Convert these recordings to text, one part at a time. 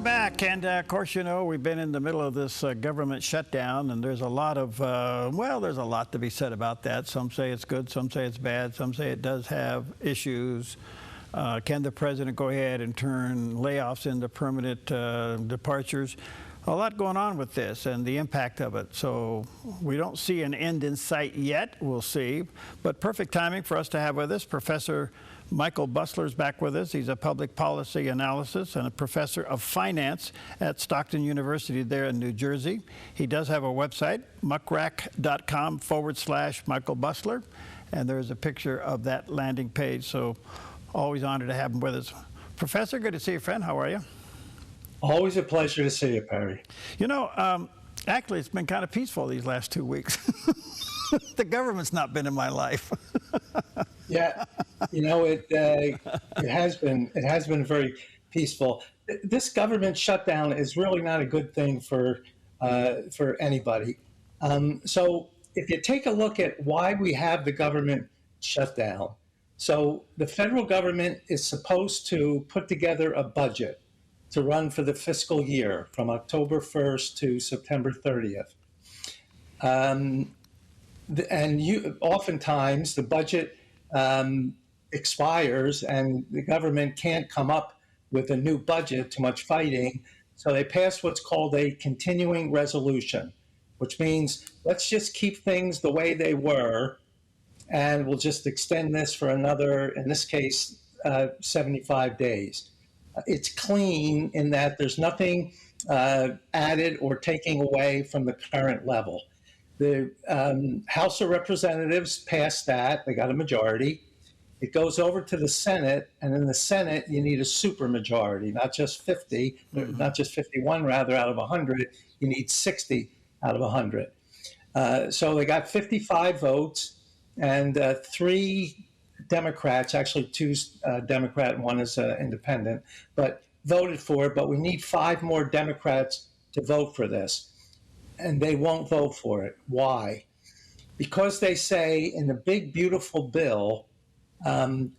Welcome back. And of course, you know, we've been in the middle of this government shutdown, and there's a lot of, well, there's a lot to be said about that. Some say it's good, some say it's bad, some say it does have issues. Can the president go ahead and turn layoffs into permanent departures? A lot going on with this and the impact of it. So we don't see an end in sight yet. We'll see. But perfect timing for us to have with us Professor Michael Busler is back with us. He's a public policy analysis and a professor of finance at Stockton University there in New Jersey. He does have a website, muckrack.com/Michael Busler. And there's a picture of that landing page. So always honored to have him with us. Professor, good to see you, friend. How are you? Always a pleasure to see you, Perry. You know, actually, it's been kind of peaceful these last 2 weeks. The government's not been in my life. Yeah, you know, it has been very peaceful. This government shutdown is really not a good thing for anybody. So if you take a look at why we have the government shutdown, so the federal government is supposed to put together a budget to run for the fiscal year from October 1st to September 30th. Oftentimes the budget expires and the government can't come up with a new budget, too much fighting. So they pass what's called a continuing resolution, which means let's just keep things the way they were and we'll just extend this for another, in this case, 75 days. It's clean in that there's nothing added or taking away from the current level. The House of Representatives passed that. They got a majority. It goes over to the Senate, and in the Senate, you need a supermajority, not just 50, not just 51, rather, out of 100. You need 60 out of 100. So they got 55 votes, and 3 Democrats, actually 2 Democrat and 1 is independent, but voted for it. But we need 5 more Democrats to vote for this. And they won't vote for it. Why? Because they say in the big, beautiful bill,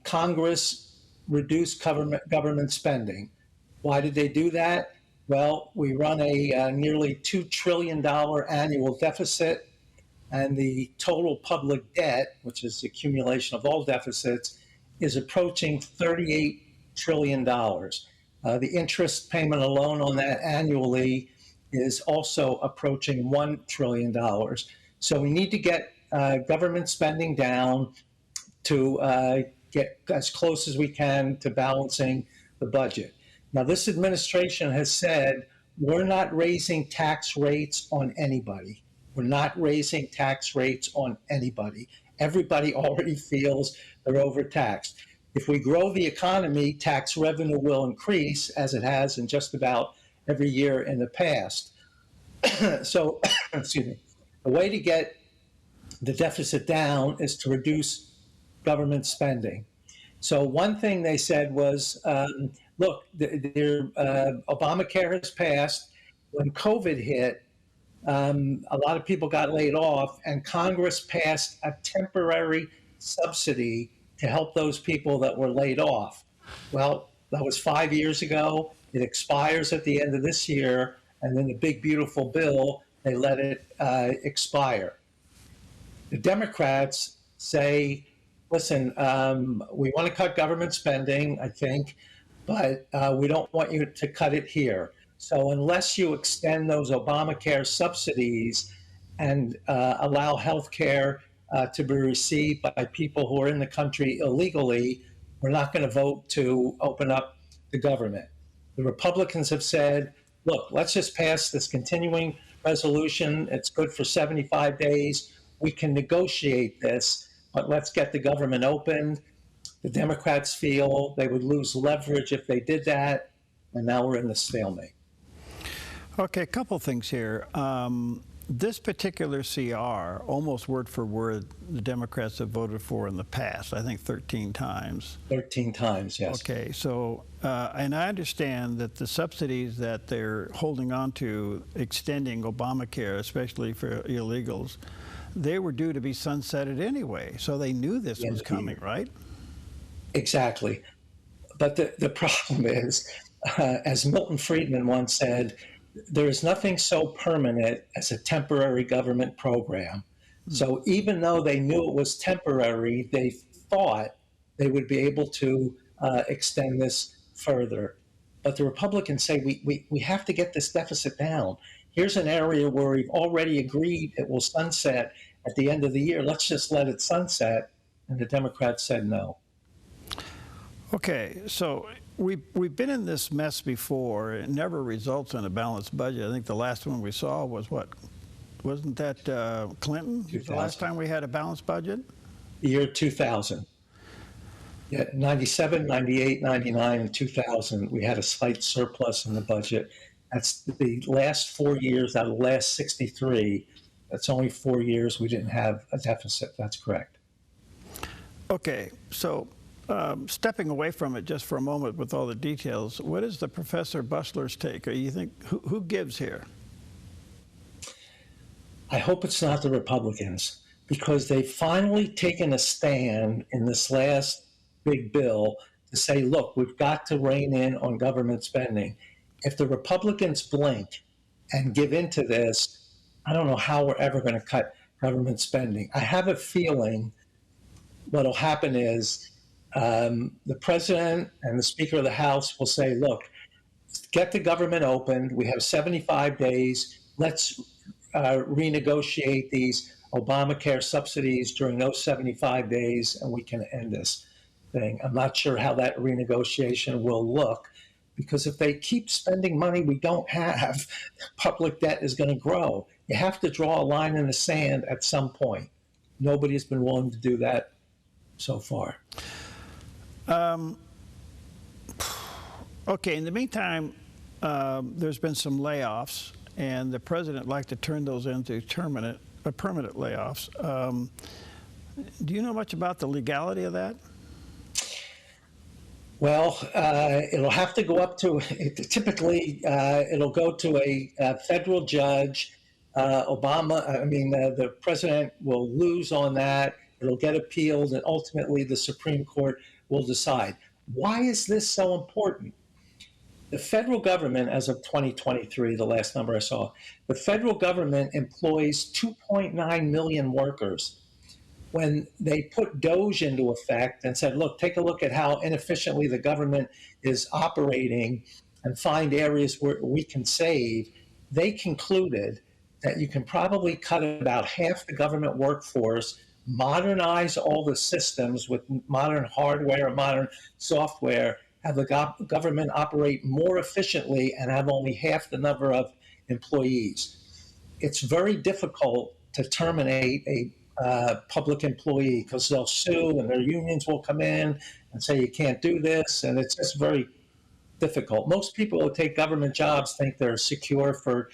Congress reduced government spending. Why did they do that? Well, we run a nearly $2 trillion annual deficit, and the total public debt, which is the accumulation of all deficits, is approaching $38 trillion. The interest payment alone on that annually is also approaching $1 trillion. So we need to get government spending down to get as close as we can to balancing the budget. Now, this administration has said, we're not raising tax rates on anybody. We're not raising tax rates on anybody. Everybody already feels they're overtaxed. If we grow the economy, tax revenue will increase, as it has in just about every year in the past. So, excuse me, the way to get the deficit down is to reduce government spending. So one thing they said was, look, Obamacare has passed. When COVID hit, a lot of people got laid off, and Congress passed a temporary subsidy to help those people that were laid off. Well, that was 5 years ago. It expires at the end of this year, and then the big, beautiful bill, they let it expire. The Democrats say, listen, we want to cut government spending, I think, but we don't want you to cut it here. So unless you extend those Obamacare subsidies and allow health care to be received by people who are in the country illegally, we're not going to vote to open up the government. The Republicans have said, look, let's just pass this continuing resolution. It's good for 75 days. We can negotiate this, but let's get the government opened. The Democrats feel they would lose leverage if they did that, and now we're in the stalemate. Okay, a couple things here. This particular CR, almost word for word, the Democrats have voted for in the past, I think 13 times. 13 times, yes. Okay, so, and I understand that the subsidies that they're holding on to, extending Obamacare, especially for illegals, they were due to be sunsetted anyway, so they knew this was coming, right? Exactly. But the problem is as Milton Friedman once said, there is nothing so permanent as a temporary government program. So even though they knew it was temporary, they thought they would be able to extend this further. But the Republicans say we have to get this deficit down. Here's an area where we've already agreed it will sunset at the end of the year. Let's just let it sunset. And the Democrats said no. Okay, so we've been in this mess before. It never results in a balanced budget. I think the last one we saw was what? Wasn't that Clinton? The last time we had a balanced budget? The year 2000. Yeah, 97, 98, 99, and 2000, we had a slight surplus in the budget. That's the last 4 years out of the last 63. That's only 4 years we didn't have a deficit. That's correct. Okay, so stepping away from it just for a moment with all the details, what is the Professor Busler's take? Or you think, who gives here? I hope it's not the Republicans, because they've finally taken a stand in this last big bill to say, look, we've got to rein in on government spending. If the Republicans blink and give into this, I don't know how we're ever going to cut government spending. I have a feeling what'll happen is the president and the Speaker of the House will say, look, get the government opened. We have 75 days. Let's renegotiate these Obamacare subsidies during those 75 days, and we can end this thing. I'm not sure how that renegotiation will look, because if they keep spending money we don't have, public debt is going to grow. You have to draw a line in the sand at some point. Nobody's been willing to do that so far. Okay, in the meantime, there's been some layoffs, and the president liked to turn those into permanent layoffs. Do you know much about the legality of that? Well, it'll have to go up to, typically, it'll go to a federal judge. The president will lose on that. It'll get appealed, and ultimately the Supreme Court will decide. Why is this so important? The federal government, as of 2023, the last number I saw, the federal government employs 2.9 million workers. When they put DOGE into effect and said, look, take a look at how inefficiently the government is operating and find areas where we can save, they concluded that you can probably cut about half the government workforce, modernize all the systems with modern hardware, modern software, have the government operate more efficiently, and have only half the number of employees. It's very difficult to terminate a public employee, because they'll sue and their unions will come in and say you can't do this, and it's just very difficult. Most people who take government jobs think they're secure for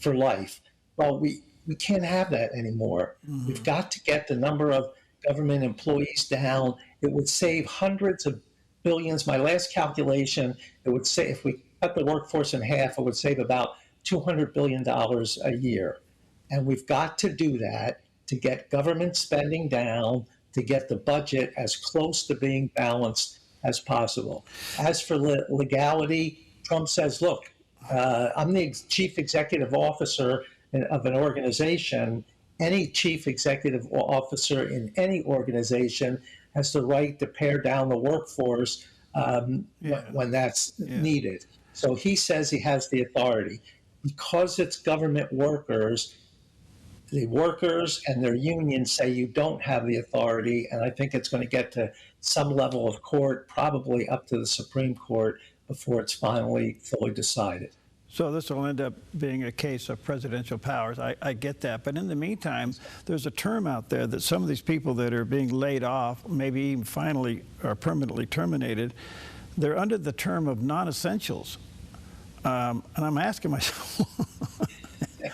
life. Well, we can't have that anymore. Mm-hmm. We've got to get the number of government employees down. It would save hundreds of billions. My last calculation, it would say if we cut the workforce in half, it would save about $200 billion a year. And we've got to do that to get government spending down, to get the budget as close to being balanced as possible. As for legality, Trump says, look, I'm the chief executive officer of an organization. Any chief executive officer in any organization has the right to pare down the workforce when that's needed. So he says he has the authority. Because it's government workers, the workers and their unions say you don't have the authority, and I think it's going to get to some level of court, probably up to the Supreme Court, before it's finally fully decided. So this will end up being a case of presidential powers. I get that. But in the meantime, there's a term out there that some of these people that are being laid off, maybe even finally or permanently terminated, they're under the term of non-essentials. And I'm asking myself,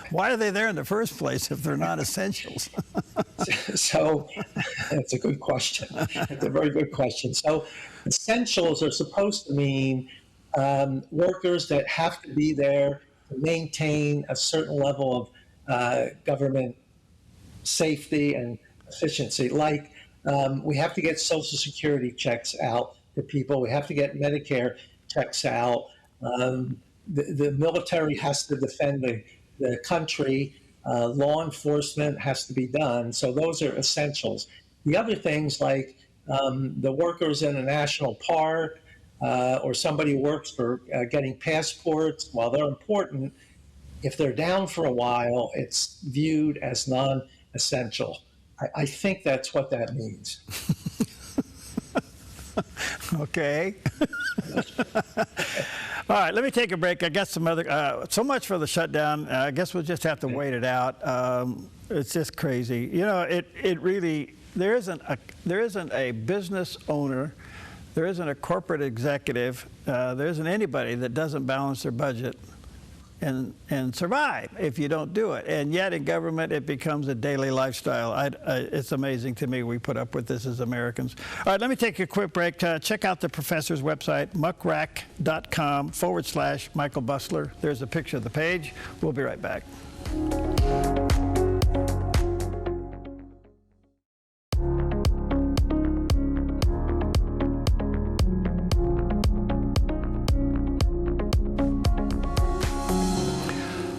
why are they there in the first place if they're not essentials? So that's a good question. It's a very good question. So essentials are supposed to mean workers that have to be there to maintain a certain level of government safety and efficiency. Like we have to get Social Security checks out to people. We have to get Medicare checks out. The military has to defend the country. Law enforcement has to be done. So those are essentials. The other things like the workers in a national park or somebody who works for getting passports, while they're important, if they're down for a while, it's viewed as non-essential. I think that's what that means. Okay. All right, let me take a break. I got some other, so much for the shutdown. I guess we'll just have to wait it out. It's just crazy. You know, it really, there isn't a business owner, there isn't a corporate executive, there isn't anybody that doesn't balance their budget and survive if you don't do it. And yet in government, it becomes a daily lifestyle. It's amazing to me we put up with this as Americans. All right, let me take a quick break. Check out the professor's website, muckrack.com/Michael Busler. There's a picture of the page. We'll be right back.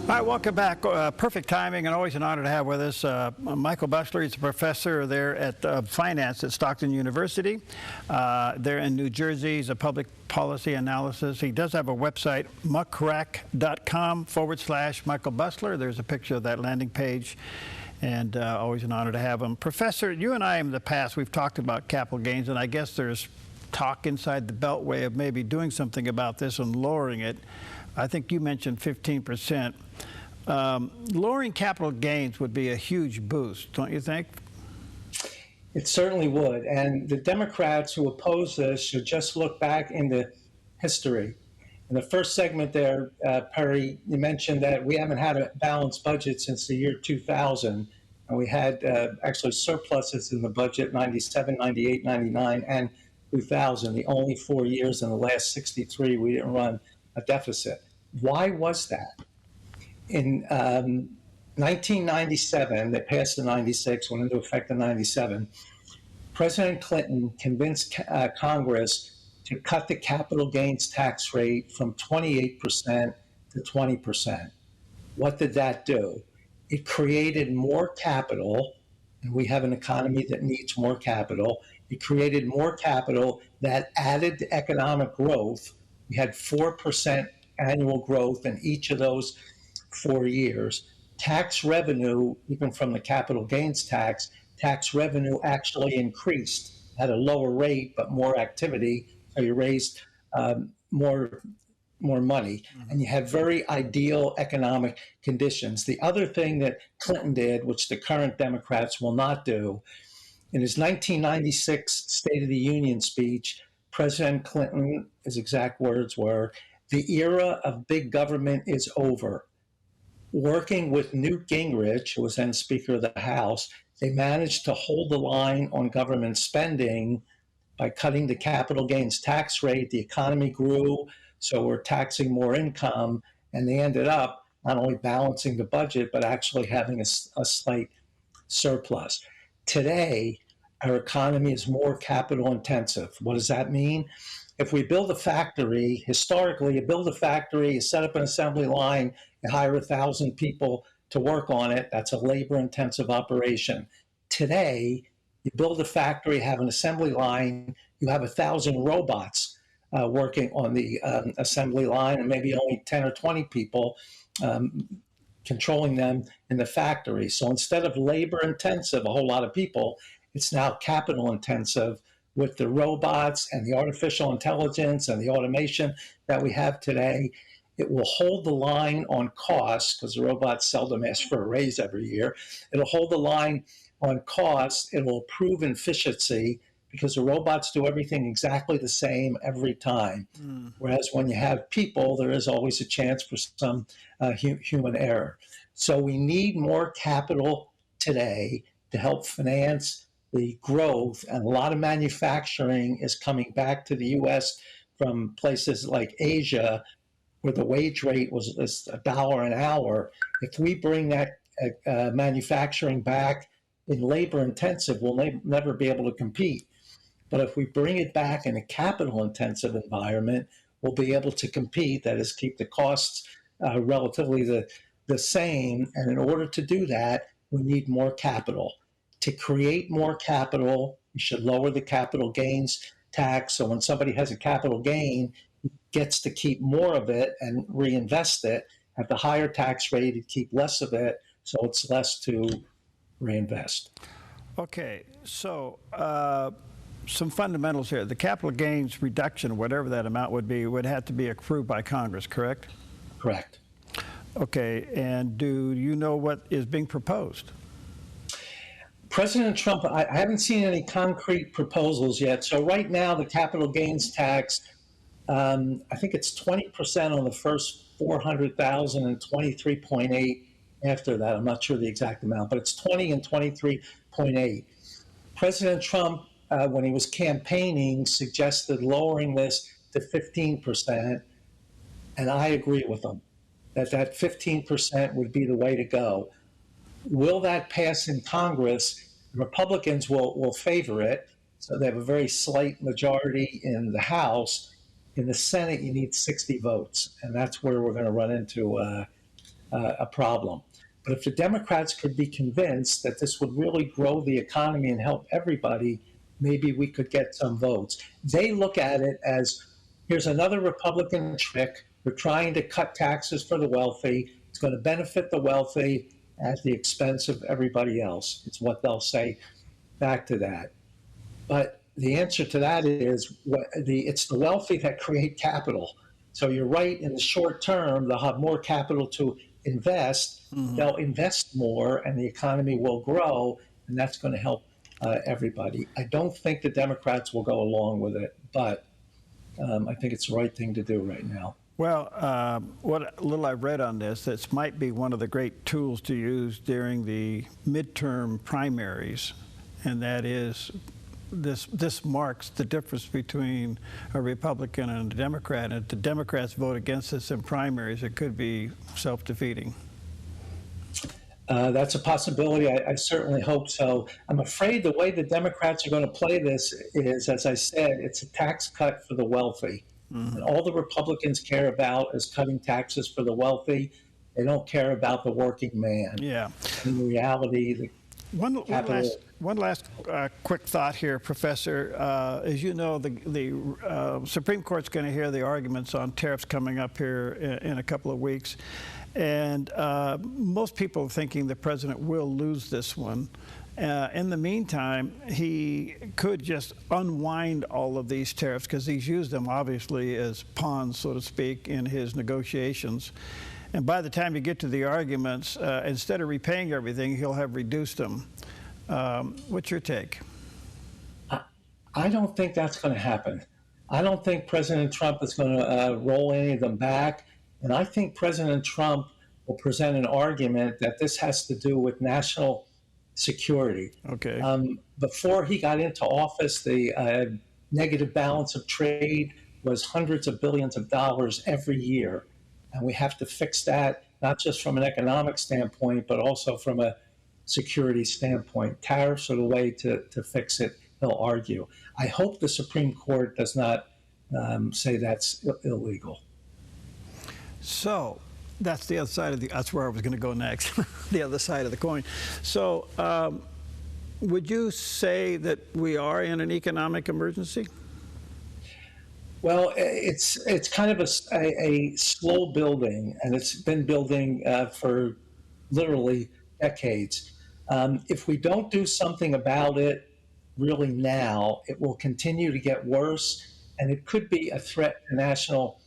All right, welcome back. Perfect timing and always an honor to have with us Michael Busler. He's a professor there at finance at Stockton University. They're in New Jersey. He's a public policy analysis. He does have a website, muckrack.com/Michael Busler. There's a picture of that landing page, and always an honor to have him. Professor, you and I in the past, we've talked about capital gains, and I guess there's talk inside the Beltway of maybe doing something about this and lowering it. I think you mentioned 15%. Lowering capital gains would be a huge boost, don't you think? It certainly would. And the Democrats who oppose this should just look back into history. In the first segment there, Perry, you mentioned that we haven't had a balanced budget since the year 2000. And we had actually surpluses in the budget 97, 98, 99, and 2000. The only 4 years in the last 63 we didn't run a deficit. Why was that? In 1997, they passed the 96, went into effect in 97. President Clinton convinced Congress to cut the capital gains tax rate from 28% to 20%. What did that do? It created more capital, and we have an economy that needs more capital. It created more capital that added to economic growth. We had 4% annual growth in each of those 4 years. Tax revenue, even from the capital gains tax revenue actually increased at a lower rate, but more activity. So you raised more money, and you had very ideal economic conditions. The other thing that Clinton did, which the current Democrats will not do, in his 1996 State of the Union speech, President Clinton, his exact words were, "The era of big government is over." Working with Newt Gingrich, who was then Speaker of the House, they managed to hold the line on government spending by cutting the capital gains tax rate. The economy grew, so we're taxing more income, and they ended up not only balancing the budget, but actually having a slight surplus. Today, our economy is more capital intensive. What does that mean? If we build a factory, historically, you build a factory, you set up an assembly line, you hire 1,000 people to work on it. That's a labor-intensive operation. Today, you build a factory, have an assembly line, you have 1,000 robots working on the assembly line, and maybe only 10 or 20 people controlling them in the factory. So instead of labor-intensive, a whole lot of people, it's now capital-intensive. With the robots and the artificial intelligence and the automation that we have today, it will hold the line on costs, because the robots seldom ask for a raise every year. It'll hold the line on costs. It will improve efficiency, because the robots do everything exactly the same every time. Whereas when you have people, there is always a chance for some human error. So we need more capital today to help finance the growth, and a lot of manufacturing is coming back to the U.S. from places like Asia, where the wage rate was $1 an hour. If we bring that manufacturing back in labor intensive, we'll never be able to compete. But if we bring it back in a capital intensive environment, will be able to compete, that is, keep the costs relatively the same. And in order to do that, we need more capital. To create more capital, you should lower the capital gains tax. So when somebody has a capital gain, he gets to keep more of it and reinvest it. At the higher tax rate, he'd keep less of it, so it's less to reinvest. Okay, so some fundamentals here. The capital gains reduction, whatever that amount would be, would have to be approved by Congress, correct? Correct. Okay, and do you know what is being proposed? President Trump, I haven't seen any concrete proposals yet. So right now, the capital gains tax, I think it's 20% on the first 400,000 and 23.8 after that. I'm not sure the exact amount, but it's 20 and 23.8. President Trump, when he was campaigning, suggested lowering this to 15%, and I agree with him that 15% would be the way to go. Will that pass in Congress? Republicans will favor it, so they have a very slight majority in the House. In the Senate, you need 60 votes, and that's where we're going to run into a problem. But if the Democrats could be convinced that this would really grow the economy and help everybody, maybe we could get some votes. They look at it as, here's another Republican trick. We're trying to cut taxes for the wealthy. It's going to benefit the wealthy at the expense of everybody else. It's what they'll say back to that. But the answer to that is it's the wealthy that create capital. So you're right, in the short term, they'll have more capital to invest. Mm-hmm. They'll invest more and the economy will grow, and that's going to help everybody. I don't think the Democrats will go along with it, but I think it's the right thing to do right now. Well, what little I've read on this might be one of the great tools to use during the midterm primaries, and that is this marks the difference between a Republican and a Democrat. And if the Democrats vote against this in primaries, it could be self-defeating. That's a possibility. I certainly hope so. I'm afraid the way the Democrats are going to play this is, as I said, it's a tax cut for the wealthy. Mm-hmm. And all the Republicans care about is cutting taxes for the wealthy. They don't care about the working man. Yeah. In reality, one last quick thought here, Professor. As you know, the Supreme Court's going to hear the arguments on tariffs coming up here in a couple of weeks. And most people are thinking the president will lose this one. In the meantime, he could just unwind all of these tariffs because he's used them, obviously, as pawns, so to speak, in his negotiations. And by the time you get to the arguments, instead of repaying everything, he'll have reduced them. What's your take? I don't think that's going to happen. I don't think President Trump is going to roll any of them back. And I think President Trump will present an argument that this has to do with national security. Okay. Before he got into office, the negative balance of trade was hundreds of billions of dollars every year. And we have to fix that, not just from an economic standpoint, but also from a security standpoint. Tariffs are the way to fix it, he'll argue. I hope the Supreme Court does not say that's illegal. So that's the other side of that's where I was going to go next, the other side of the coin. So would you say that we are in an economic emergency? Well, it's kind of a slow building, and it's been building for literally decades. If we don't do something about it really now, it will continue to get worse, and it could be a threat to national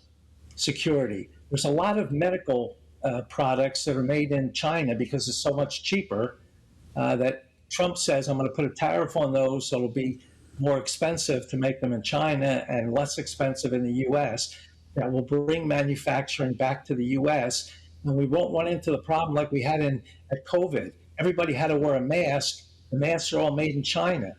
security. There's a lot of medical products that are made in China because it's so much cheaper that Trump says, I'm going to put a tariff on those, so it'll be more expensive to make them in China and less expensive in the U.S. That will bring manufacturing back to the U.S. and we won't run into the problem like we had at COVID. Everybody had to wear a mask. The masks are all made in China.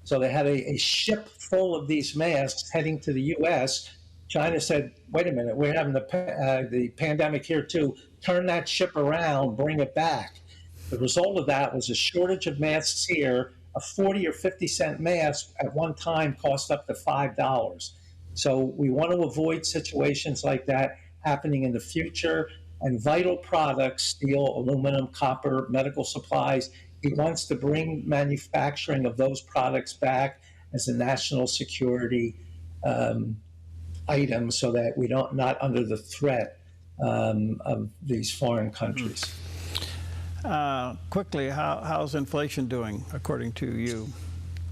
So they had a ship full of these masks heading to the U.S. China said, wait a minute, we're having the pandemic here too. Turn that ship around, bring it back. The result of that was a shortage of masks here. A 40 or 50 cent mask at one time cost up to $5. So we want to avoid situations like that happening in the future. And vital products, steel, aluminum, copper, medical supplies, he wants to bring manufacturing of those products back as a national security item so that we don't not under the threat of these foreign countries. Quickly, how's inflation doing according to you?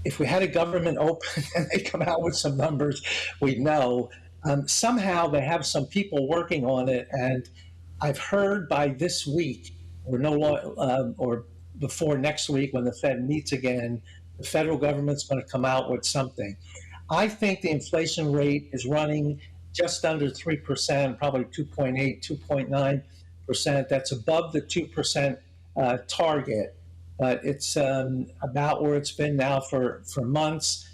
If we had a government open and they come out with some numbers, we'd know. Somehow they have some people working on it, and I've heard by this week, or or before next week when the Fed meets again, the federal government's going to come out with something. I think the inflation rate is running just under 3%, probably 2.8, 2.9%. That's above the 2% target, but it's about where it's been now for months.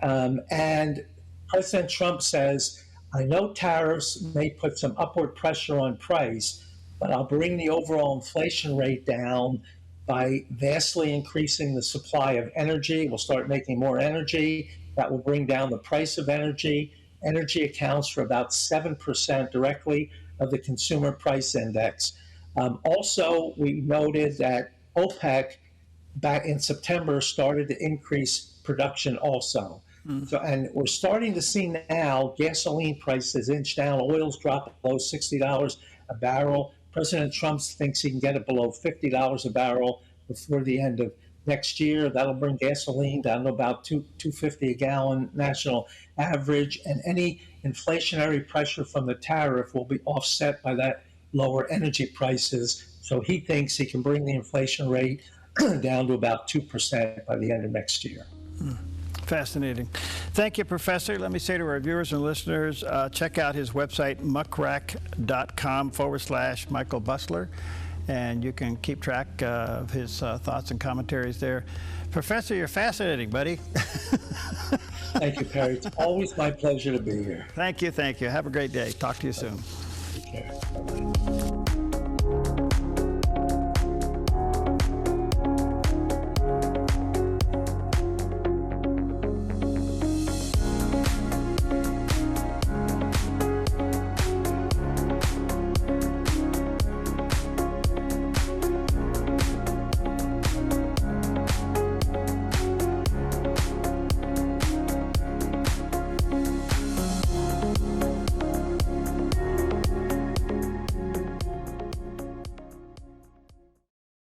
And President Trump says, I know tariffs may put some upward pressure on price, but I'll bring the overall inflation rate down by vastly increasing the supply of energy. We'll start making more energy. That will bring down the price of energy. Energy accounts for about 7% directly of the consumer price index. Also, we noted that OPEC back in September started to increase production also. So, and we're starting to see now gasoline prices inch down, oil's dropped below $60 a barrel. President Trump thinks he can get it below $50 a barrel before the end of next year. That'll bring gasoline down to about $2.50 a gallon national average, and any inflationary pressure from the tariff will be offset by that lower energy prices. So he thinks he can bring the inflation rate down to about 2% by the end of next year. Fascinating. Thank you, Professor. Let me say to our viewers and listeners, check out his website, muckrack.com/Michael Busler, and you can keep track of his thoughts and commentaries there. Professor, you're fascinating, buddy. Thank you, Perry. It's always my pleasure to be here. Thank you. Thank you. Have a great day. Talk to you soon. Take care. Bye-bye.